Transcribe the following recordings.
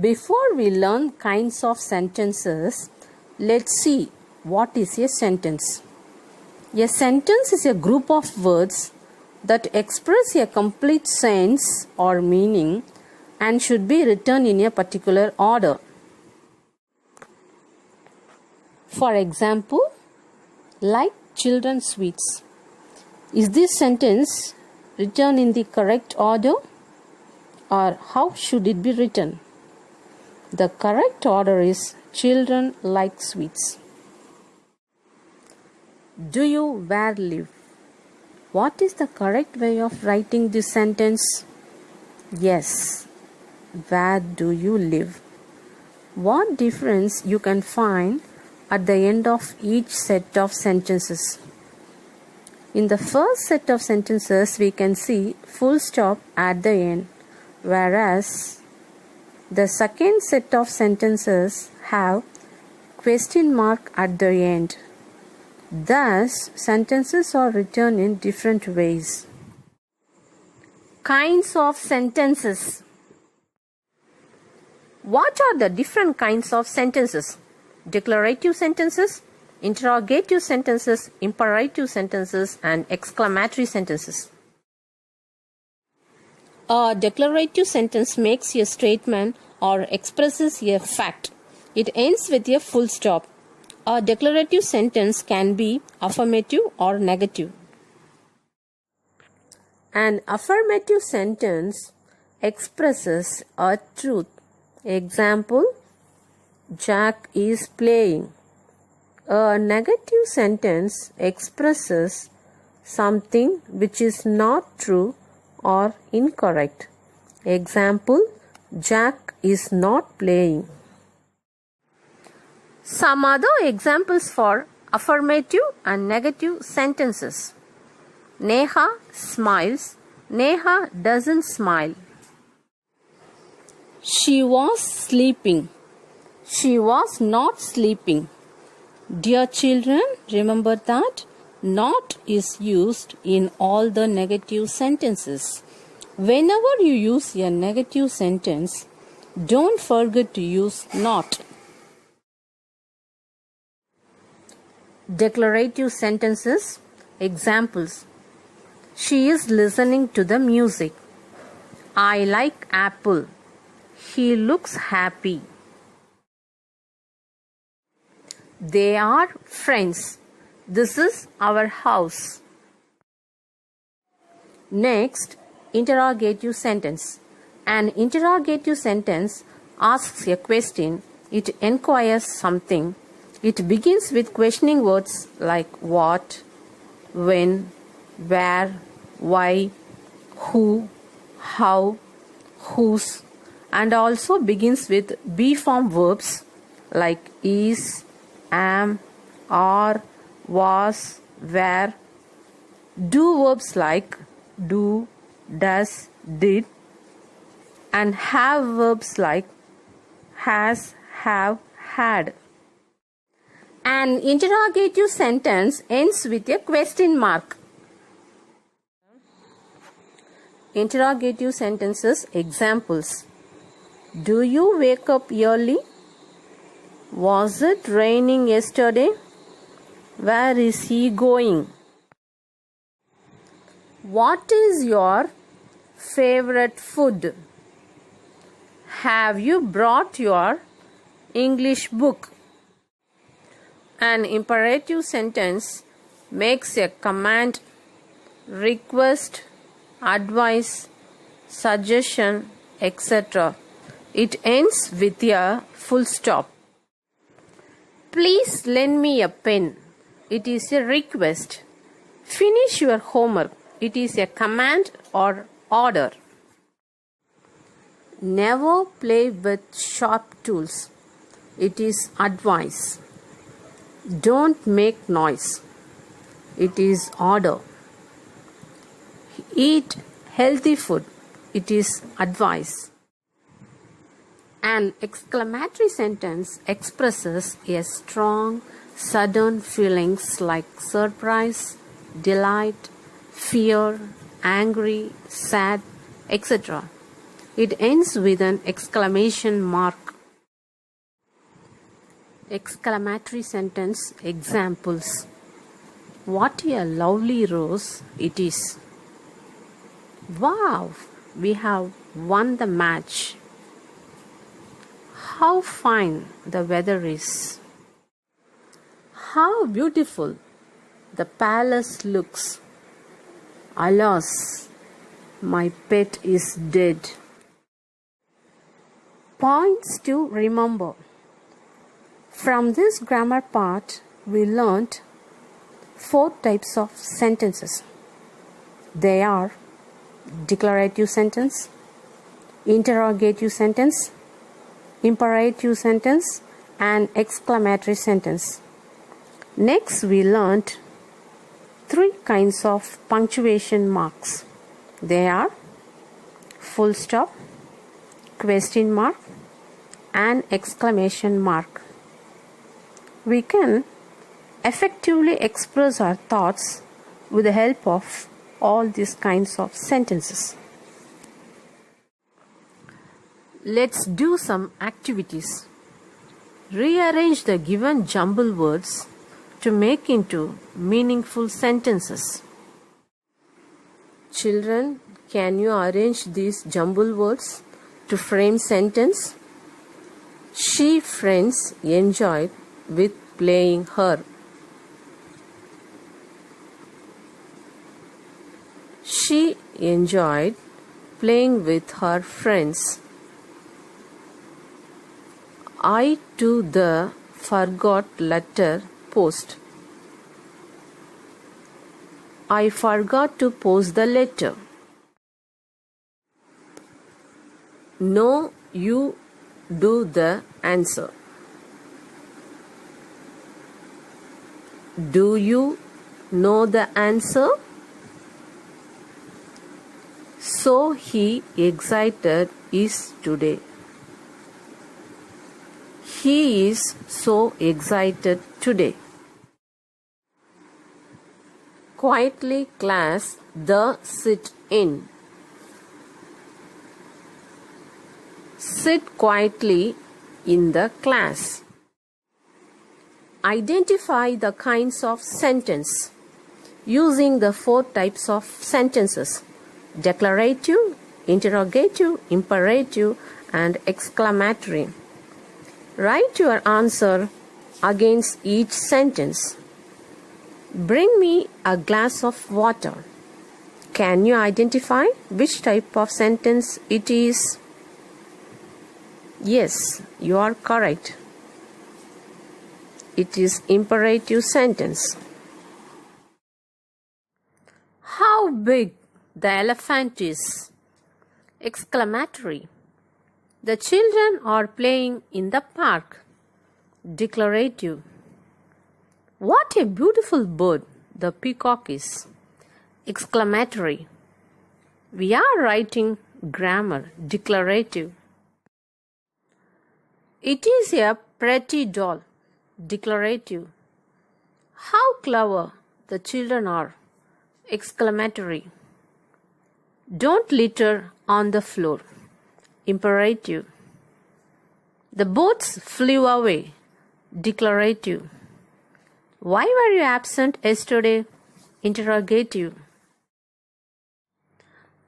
Before we learn kinds of sentences, let's see what is a sentence. A sentence is a group of words that express a complete sense or meaning and should be written in a particular order. For example, like children's sweets. Is this sentence written in the correct order, or how should it be written? The correct order is children like sweets. Do you where live? What is the correct way of writing this sentence? Yes, where do you live? What difference you can find at the end of each set of sentences? In the first set of sentences, we can see full stop at the end, whereas the second set of sentences have question mark at the end. Thus, sentences are written in different ways. Kinds of sentences. What are the different kinds of sentences? Declarative sentences, interrogative sentences, imperative sentences, and exclamatory sentences. A declarative sentence makes a statement or expresses a fact. It ends with a full stop. A declarative sentence can be affirmative or negative. An affirmative sentence expresses a truth. Example, Jack is playing. A negative sentence expresses something which is not true or incorrect. Example, Jack is not playing. Some other examples for affirmative and negative sentences. Neha smiles. Neha doesn't smile. She was sleeping. She was not sleeping. Dear children, remember that not is used in all the negative sentences. Whenever you use a negative sentence, don't forget to use not. Declarative sentences. Examples. She is listening to the music. I like apple. He looks happy. They are friends. This is our house. Next, interrogative sentence. An interrogative sentence asks a question. It inquires something. It begins with questioning words like what, when, where, why, who, how, whose, and also begins with be form verbs like is, am, are, was, were. Do verbs like do, does, did, and have verbs like has, have, had. An interrogative sentence ends with a question mark. Interrogative sentences. Examples. Do you wake up early? Was it raining yesterday? Where is he going? What is your favorite food? Have you brought your English book? An imperative sentence makes a command, request, advice, suggestion, etc. It ends with a full stop. Please lend me a pen. It is a request. Finish your homework. It is a command or order. Never play with sharp tools. It is advice. Don't make noise. It is order. Eat healthy food. It is advice. An exclamatory sentence expresses a strong, sudden feelings like surprise, delight, fear, angry, sad, etc. It ends with an exclamation mark. Exclamatory sentence examples. What a lovely rose it is. Wow, we have won the match. How fine the weather is. How beautiful the palace looks. Alas, my pet is dead. Points to remember. From this grammar part, we learnt 4 types of sentences. They are declarative sentence, interrogative sentence, imperative sentence, and exclamatory sentence. Next, we learnt 3 kinds of punctuation marks. They are full stop, question mark, and exclamation mark. We can effectively express our thoughts with the help of all these kinds of sentences. Let's do some activities. Rearrange the given jumble words to make into meaningful sentences. Children, can you arrange these jumble words to frame sentence? She friends enjoyed with playing her. She enjoyed playing with her friends. I to the forgot letter post. I forgot to post the letter. No, you do the answer. Do you know the answer? So he excited is today. He is so excited today. Quietly class the sit in. Sit quietly in the class. Identify the kinds of sentence using the 4 types of sentences: declarative, interrogative, imperative, and exclamatory. Write your answer against each sentence. Bring me a glass of water. Can you identify which type of sentence it is? Yes, you are correct. It is imperative sentence. How big the elephant is. Exclamatory. The children are playing in the park. Declarative. What a beautiful bird the peacock is. Exclamatory. We are writing grammar. Declarative. It is a pretty doll. Declarative. How clever the children are. Exclamatory. Don't litter on the floor. Imperative. The boats flew away. Declarative. Why were you absent yesterday? Interrogative.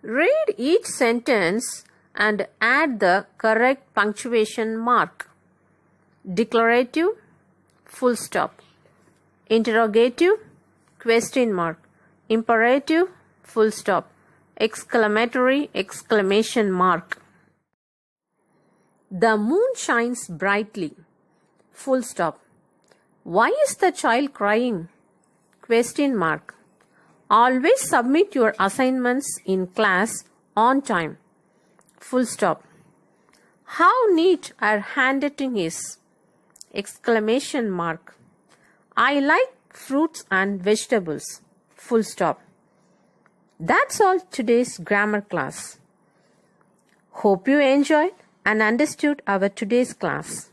Read each sentence and add the correct punctuation mark. Declarative, full stop. Interrogative, question mark. Imperative, full stop. Exclamatory, exclamation mark. The moon shines brightly. Full stop. Why is the child crying? Question mark. Always submit your assignments in class on time. Full stop. How neat our handwriting is. Exclamation mark. I like fruits and vegetables. Full stop. That's all today's grammar class. Hope you enjoyed and understood our today's class.